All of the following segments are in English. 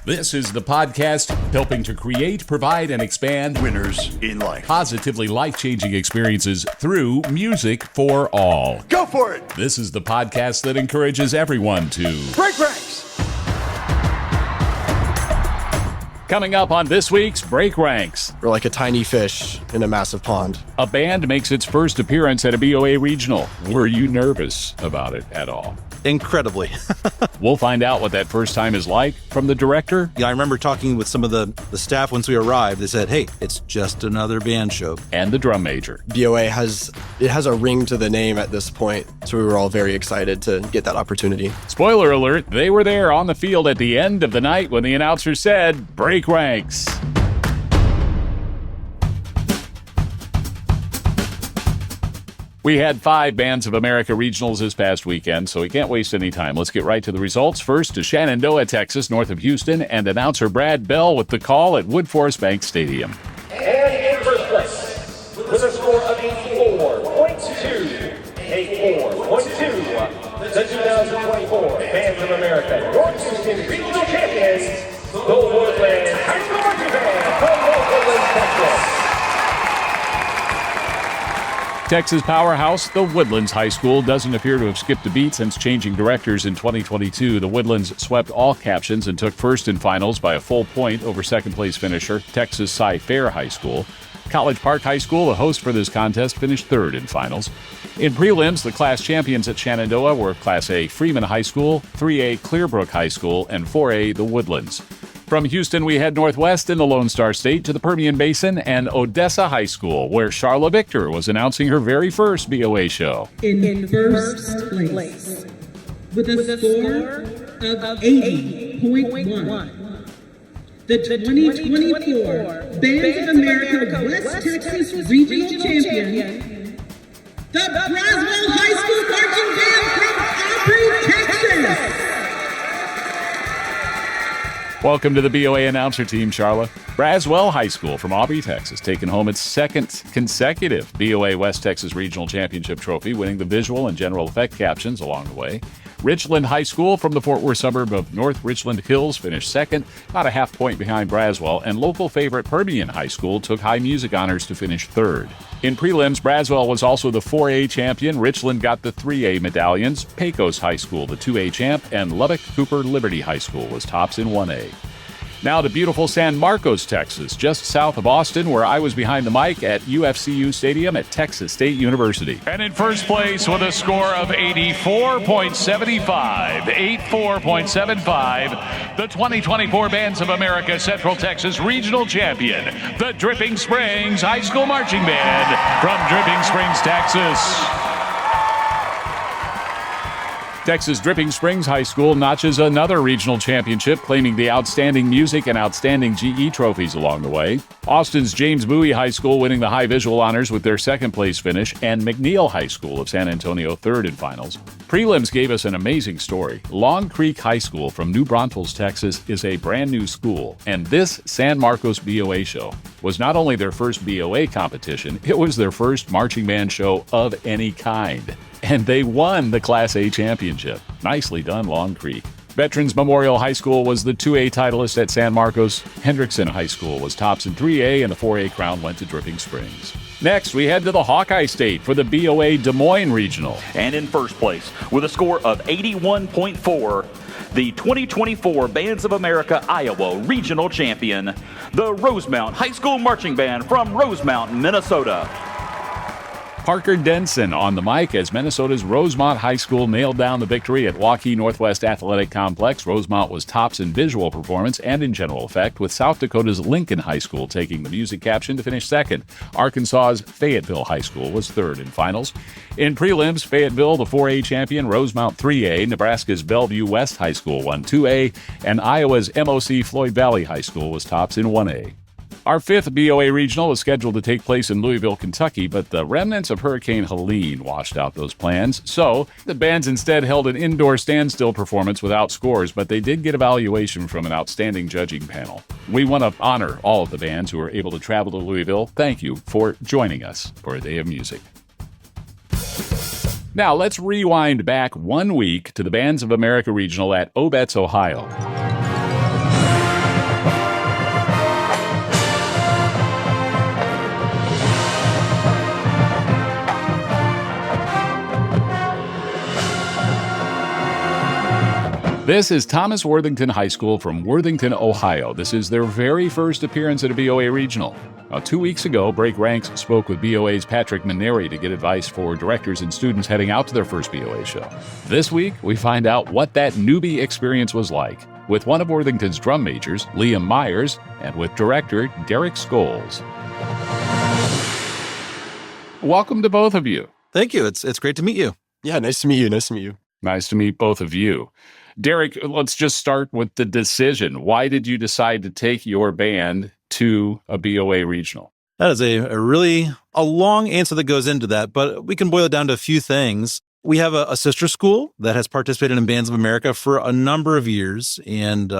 This is the podcast helping to create, provide, and expand winners in life. Positively life-changing experiences through music for all. Go for it! This is the podcast that encourages everyone to break ranks! Coming up on this week's Break Ranks. We're like a tiny fish in a massive pond. A band makes its first appearance at a BOA regional. Were you nervous about it at all? Incredibly. We'll find out what that first time is like from the director. Yeah, I remember talking with some of the staff once we arrived. They said, hey, it's just another band show. And the drum major. BOA has a ring to the name at this point, so we were all very excited to get that opportunity. Spoiler alert, they were there on the field at the end of the night when the announcer said, break ranks. We had 5 Bands of America regionals this past weekend, so we can't waste any time. Let's get right to the results. First to Shenandoah, Texas, north of Houston, and announcer Brad Bell with the call at Woodforest Bank Stadium. And in first place, with a score of 84.2, the 2024 Bands of America North Houston Regional Champions, the Woodlands High School Marching Band from North Woodlands, Texas. Texas powerhouse, the Woodlands High School, doesn't appear to have skipped a beat since changing directors in 2022. The Woodlands swept all captions and took first in finals by a full point over second-place finisher Texas Cy-Fair High School. College Park High School, the host for this contest, finished third in finals. In prelims, the class champions at Shenandoah were Class A Freeman High School, 3A Clearbrook High School, and 4A the Woodlands. From Houston, we head northwest in the Lone Star State to the Permian Basin and Odessa High School, where Charla Victor was announcing her very first BOA show. In first place, with a score of 80.1, the 2024 Bands of America West Texas Regional Champion, the Braswell High School Marching Band from Aubrey, Texas. Welcome to the BOA announcer team, Charla. Braswell High School from Aubrey, Texas, taking home its second consecutive BOA West Texas Regional Championship trophy, winning the visual and general effect captions along the way. Richland High School from the Fort Worth suburb of North Richland Hills finished second, about a half point behind Braswell, and local favorite Permian High School took high music honors to finish third. In prelims, Braswell was also the 4A champion. Richland got the 3A medallions. Pecos High School, the 2A champ, and Lubbock Cooper Liberty High School was tops in 1A. Now to beautiful San Marcos, Texas, just south of Austin, where I was behind the mic at UFCU Stadium at Texas State University. And in first place with a score of 84.75, the 2024 Bands of America Central Texas Regional Champion, the Dripping Springs High School Marching Band from Dripping Springs, Texas. Texas Dripping Springs High School notches another regional championship, claiming the Outstanding Music and Outstanding GE trophies along the way. Austin's James Bowie High School winning the high visual honors with their second-place finish, and McNeil High School of San Antonio third in finals. Prelims gave us an amazing story. Long Creek High School from New Braunfels, Texas, is a brand-new school, and this San Marcos BOA show was not only their first BOA competition, it was their first marching band show of any kind. And they won the Class A championship. Nicely done, Long Creek. Veterans Memorial High School was the 2A titleist at San Marcos. Hendrickson High School was tops in 3A, and the 4A crown went to Dripping Springs. Next, we head to the Hawkeye State for the BOA Des Moines Regional. And in first place, with a score of 81.4, the 2024 Bands of America Iowa Regional Champion, the Rosemount High School Marching Band from Rosemount, Minnesota. Parker Denson on the mic as Minnesota's Rosemount High School nailed down the victory at Waukee Northwest Athletic Complex. Rosemount was tops in visual performance and in general effect, with South Dakota's Lincoln High School taking the music caption to finish second. Arkansas's Fayetteville High School was third in finals. In prelims, Fayetteville, the 4A champion, Rosemount 3A, Nebraska's Bellevue West High School won 2A, and Iowa's MOC Floyd Valley High School was tops in 1A. Our fifth BOA regional was scheduled to take place in Louisville, Kentucky, but the remnants of Hurricane Helene washed out those plans. So the bands instead held an indoor standstill performance without scores, but they did get evaluation from an outstanding judging panel. We want to honor all of the bands who were able to travel to Louisville. Thank you for joining us for a day of music. Now let's rewind back 1 week to the Bands of America Regional at Obetz, Ohio. This is Thomas Worthington High School from Worthington, Ohio. This is their very first appearance at a BOA Regional. Now, 2 weeks ago, Break Ranks spoke with BOA's Patrick Maneri to get advice for directors and students heading out to their first BOA show. This week, we find out what that newbie experience was like with one of Worthington's drum majors, Liam Myers, and with director Derek Scoles. Welcome to both of you. Thank you. It's great to meet you. Yeah, nice to meet you. Nice to meet you. Nice to meet both of you. Derek, let's just start with the decision. Why did you decide to take your band to a BOA regional? That is a really long answer that goes into that, but we can boil it down to a few things. We have a sister school that has participated in Bands of America for a number of years, and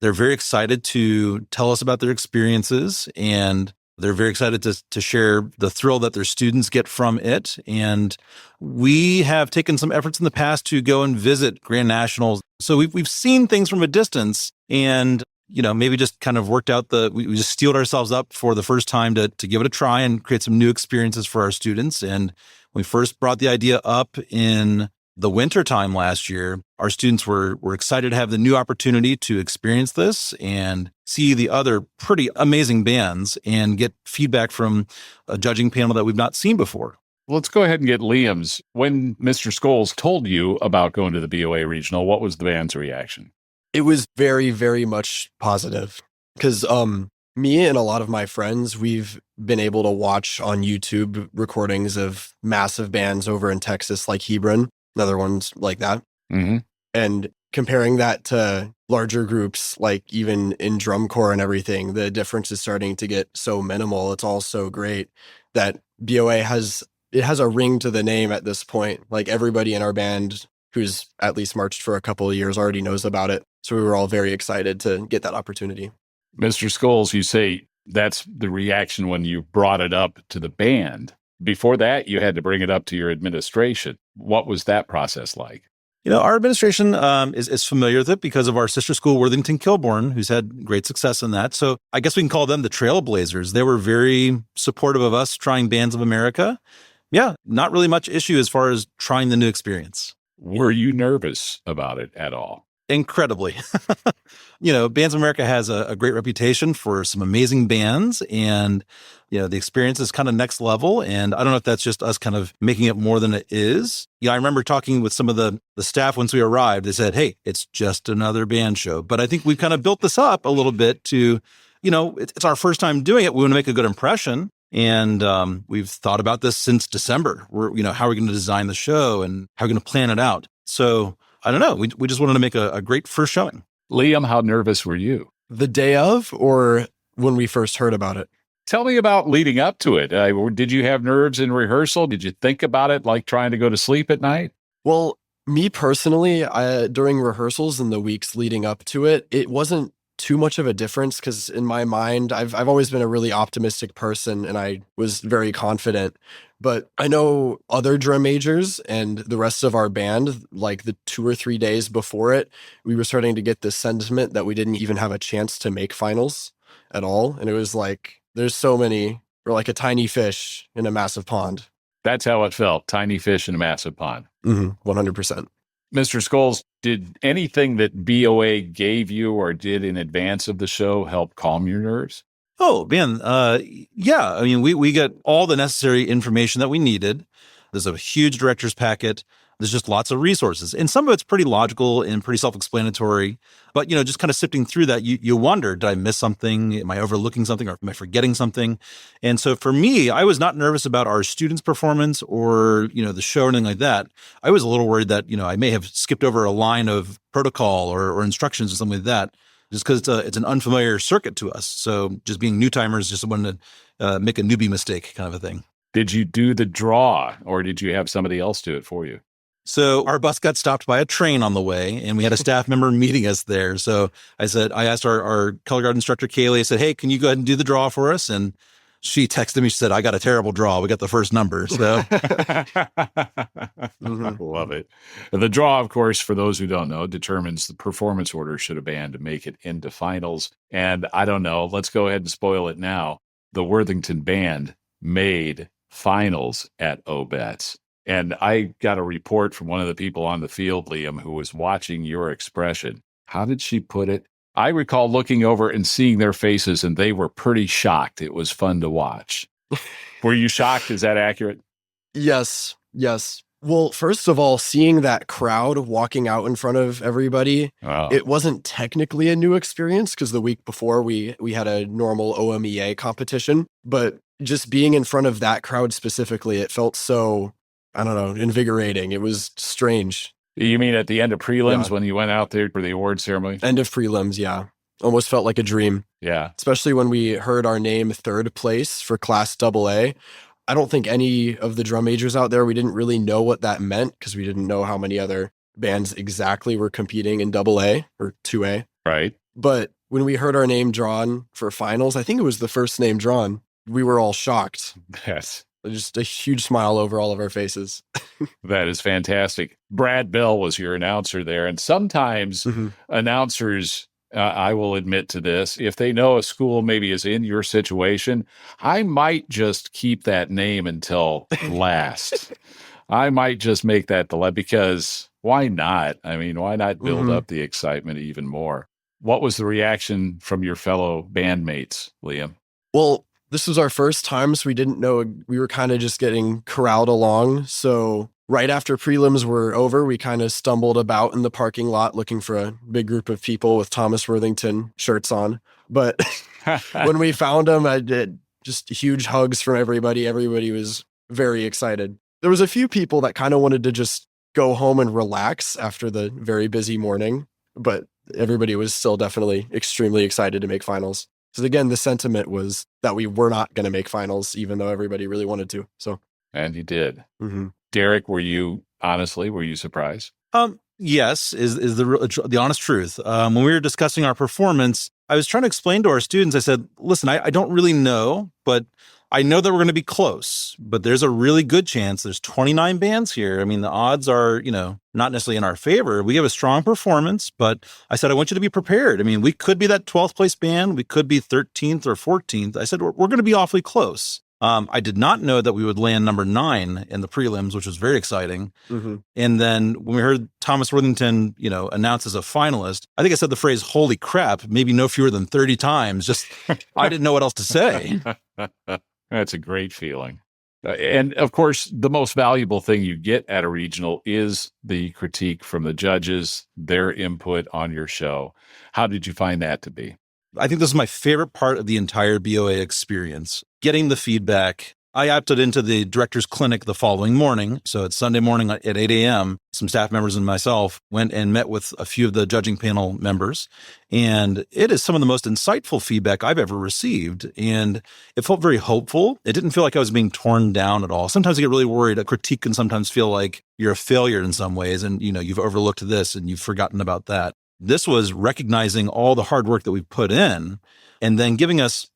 they're very excited to tell us about their experiences, and they're very excited to share the thrill that their students get from it. And we have taken some efforts in the past to go and visit Grand Nationals. So we've seen things from a distance, and maybe just kind of worked out we just steeled ourselves up for the first time to give it a try and create some new experiences for our students. And we first brought the idea up in the winter time last year. Our students were excited to have the new opportunity to experience this and see the other pretty amazing bands and get feedback from a judging panel that we've not seen before. Let's go ahead and get Liam's. When Mr. Scoles told you about going to the BOA Regional, what was the band's reaction? It was very, very much positive because me and a lot of my friends, we've been able to watch on YouTube recordings of massive bands over in Texas like Hebron, another ones like that. Mm-hmm. And comparing that to larger groups, like even in drum corps and everything, the difference is starting to get so minimal. It's all so great that BOA has a ring to the name at this point. Like everybody in our band who's at least marched for a couple of years already knows about it. So we were all very excited to get that opportunity. Mr. Scoles, you say that's the reaction when you brought it up to the band. Before that, you had to bring it up to your administration. What was that process like? Our administration is familiar with it because of our sister school, Worthington Kilbourne, who's had great success in that. So I guess we can call them the Trailblazers. They were very supportive of us trying Bands of America. Yeah, not really much issue as far as trying the new experience. Were you nervous about it at all? Incredibly. Bands of America has a great reputation for some amazing bands, and the experience is kind of next level. And I don't know if that's just us kind of making it more than it is. I remember talking with some of the staff once we arrived. They said, hey, it's just another band show. But I think we've kind of built this up a little bit to, it's our first time doing it. We want to make a good impression. And we've thought about this since December. How are we going to design the show and how are we going to plan it out? So I don't know. We just wanted to make a great first showing. Liam, how nervous were you? The day of or when we first heard about it? Tell me about leading up to it. Did you have nerves in rehearsal? Did you think about it like trying to go to sleep at night? Well, me personally, during rehearsals and the weeks leading up to it, it wasn't too much of a difference because in my mind, I've always been a really optimistic person and I was very confident. But I know other drum majors and the rest of our band, like the 2 or 3 days before it, we were starting to get this sentiment that we didn't even have a chance to make finals at all. And it was like, there's so many, we're like a tiny fish in a massive pond. That's how it felt. Tiny fish in a massive pond. 100%. Mr. Scoles, did anything that BOA gave you or did in advance of the show help calm your nerves? Oh, man. Yeah. I mean, we get all the necessary information that we needed. There's a huge director's packet. There's just lots of resources. And some of it's pretty logical and pretty self-explanatory. But, just kind of sifting through that, you wonder, did I miss something? Am I overlooking something or am I forgetting something? And so for me, I was not nervous about our students' performance or, the show or anything like that. I was a little worried that, I may have skipped over a line of protocol or instructions or something like that, just because it's an unfamiliar circuit to us. So just being new timers, just wanted to make a newbie mistake kind of a thing. Did you do the draw or did you have somebody else do it for you? So our bus got stopped by a train on the way and we had a staff member meeting us there. So I asked our color guard instructor, Kaylee, I said, hey, can you go ahead and do the draw for us? And she texted me, she said, I got a terrible draw. We got the first number. So Love it. The draw, of course, for those who don't know, determines the performance order should a band make it into finals. And I don't know, let's go ahead and spoil it now. The Worthington band made finals at OBETS. And I got a report from one of the people on the field, Liam, who was watching your expression. How did she put it? I recall looking over and seeing their faces, and they were pretty shocked. It was fun to watch. Were you shocked? Is that accurate? Yes. Well, first of all, seeing that crowd walking out in front of everybody, it wasn't technically a new experience because the week before we had a normal OMEA competition, but just being in front of that crowd specifically, it felt so, I don't know, invigorating. It was strange. You mean at the end of prelims when you went out there for the award ceremony? End of prelims, yeah. Almost felt like a dream. Yeah. Especially when we heard our name third place for Class AA. I don't think any of the drum majors out there, we didn't really know what that meant because we didn't know how many other bands exactly were competing in AA or 2A. Right. But when we heard our name drawn for finals, I think it was the first name drawn, we were all shocked. Yes. Just a huge smile over all of our faces. That is fantastic. Brad Bell was your announcer there. And sometimes announcers, I will admit to this, if they know a school maybe is in your situation, I might just keep that name until last. I might just make that the because why not? I mean, why not build up the excitement even more? What was the reaction from your fellow bandmates, Liam? Well, this was our first time, so we didn't know. We were kind of just getting corralled along. So right after prelims were over, we kind of stumbled about in the parking lot looking for a big group of people with Thomas Worthington shirts on. But when we found them, I did just huge hugs from everybody. Everybody was very excited. There was a few people that kind of wanted to just go home and relax after the very busy morning, but everybody was still definitely extremely excited to make finals. Because again, the sentiment was that we were not going to make finals, even though everybody really wanted to. So, and you did. Derek, were you surprised? Yes, is the honest truth. When we were discussing our performance, I was trying to explain to our students. I said, "Listen, I don't really know, but I know that we're going to be close. But there's a really good chance. There's 29 bands here. I mean, the odds are, not necessarily in our favor. We have a strong performance, but I said, I want you to be prepared. I mean, we could be that 12th place band. We could be 13th or 14th. I said, we're going to be awfully close. I did not know that we would land number 9 in the prelims, which was very exciting. And then when we heard Thomas Worthington, announced as a finalist, I think I said the phrase, holy crap, maybe no fewer than 30 times. Just, I didn't know what else to say. That's a great feeling. And of course, the most valuable thing you get at a regional is the critique from the judges, their input on your show. How did you find that to be? I think this is my favorite part of the entire BOA experience, getting the feedback. I opted into the director's clinic the following morning. So it's Sunday morning at 8 a.m. Some staff members and myself went and met with a few of the judging panel members. And it is some of the most insightful feedback I've ever received. And it felt very hopeful. It didn't feel like I was being torn down at all. Sometimes I get really worried. A critique can sometimes feel like you're a failure in some ways. And, you've overlooked this and you've forgotten about that. This was recognizing all the hard work that we've put in and then giving us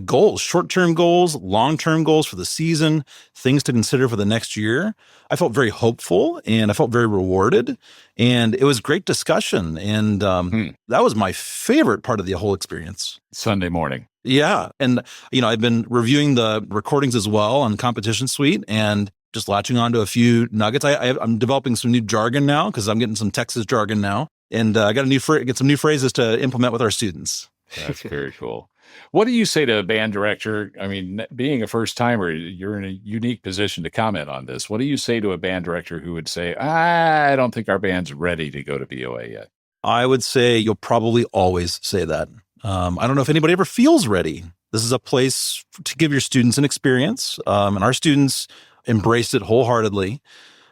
goals, short-term goals, long-term goals for the season, things to consider for the next year. I felt very hopeful and I felt very rewarded, and it was great discussion. And that was my favorite part of the whole experience. Sunday morning. Yeah. And, I've been reviewing the recordings as well on Competition Suite and just latching on to a few nuggets. I'm developing some new jargon now because I'm getting some Texas jargon now. And I got get some new phrases to implement with our students. That's very cool. What do you say to a band director? I mean, being a first timer, you're in a unique position to comment on this. What do you say to a band director who would say, I don't think our band's ready to go to BOA yet? I would say you'll probably always say that. I don't know if anybody ever feels ready. This is a place to give your students an experience. And our students embraced it wholeheartedly.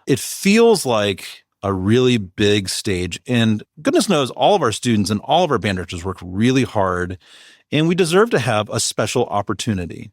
It feels like a really big stage. And goodness knows all of our students and all of our band directors worked really hard. And we deserve to have a special opportunity.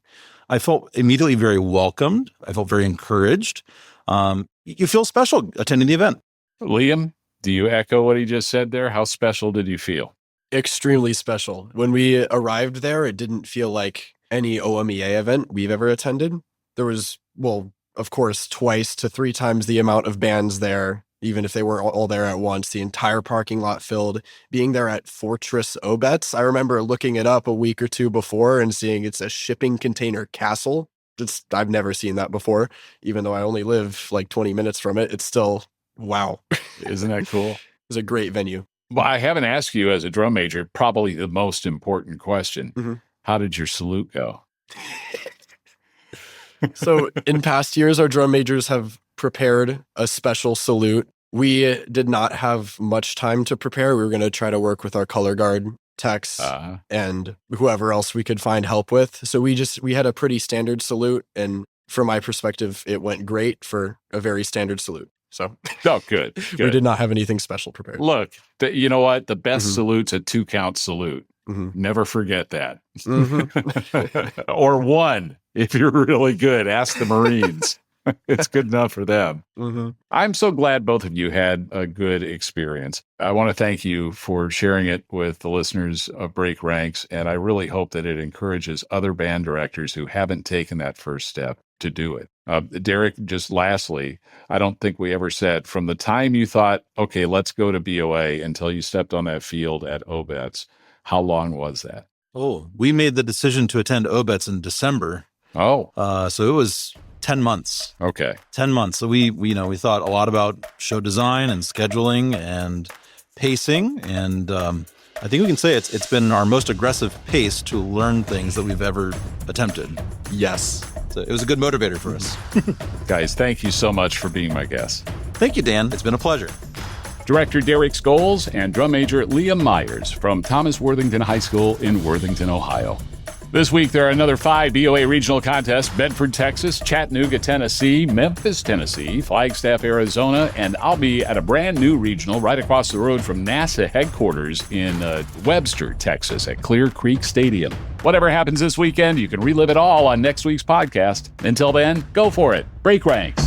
I felt immediately very welcomed. I felt very encouraged. You feel special attending the event. Liam, do you echo what he just said there? How special did you feel? Extremely special. When we arrived there, it didn't feel like any OMEA event we've ever attended. There was, of course, 2 to 3 times the amount of bands there. Even if they weren't all there at once, the entire parking lot filled. Being there at Fortress Obetz, I remember looking it up a week or two before and seeing it's a shipping container castle. I've never seen that before. Even though I only live like 20 minutes from it, it's still, wow. Isn't that cool? It was a great venue. Well, I haven't asked you as a drum major, probably the most important question. Mm-hmm. How did your salute go? So in past years, our drum majors have prepared a special salute. We did not have much time to prepare. We were going to try to work with our color guard techs and whoever else we could find help with. So we had a pretty standard salute. And from my perspective, it went great for a very standard salute. So Good. We did not have anything special prepared. Look, you know what? The best salute's a 2-count salute. Mm-hmm. Never forget that. Mm-hmm. Or 1, if you're really good. Ask the Marines. It's good enough for them. Mm-hmm. I'm so glad both of you had a good experience. I want to thank you for sharing it with the listeners of Break Ranks, and I really hope that it encourages other band directors who haven't taken that first step to do it. Derek, just lastly, I don't think we ever said, from the time you thought, okay, let's go to BOA until you stepped on that field at OBETS, how long was that? Oh, we made the decision to attend OBETS in December. Oh. So it was 10 months. Okay. 10 months. So we thought a lot about show design and scheduling and pacing. And I think we can say it's been our most aggressive pace to learn things that we've ever attempted. Yes. So it was a good motivator for us. Guys, thank you so much for being my guest. Thank you, Dan. It's been a pleasure. Director Derek Scoles and drum major Liam Myers from Thomas Worthington High School in Worthington, Ohio. This week, there are another 5 BOA regional contests: Bedford, Texas, Chattanooga, Tennessee, Memphis, Tennessee, Flagstaff, Arizona, and I'll be at a brand new regional right across the road from NASA headquarters in Webster, Texas at Clear Creek Stadium. Whatever happens this weekend, you can relive it all on next week's podcast. Until then, go for it. Break ranks.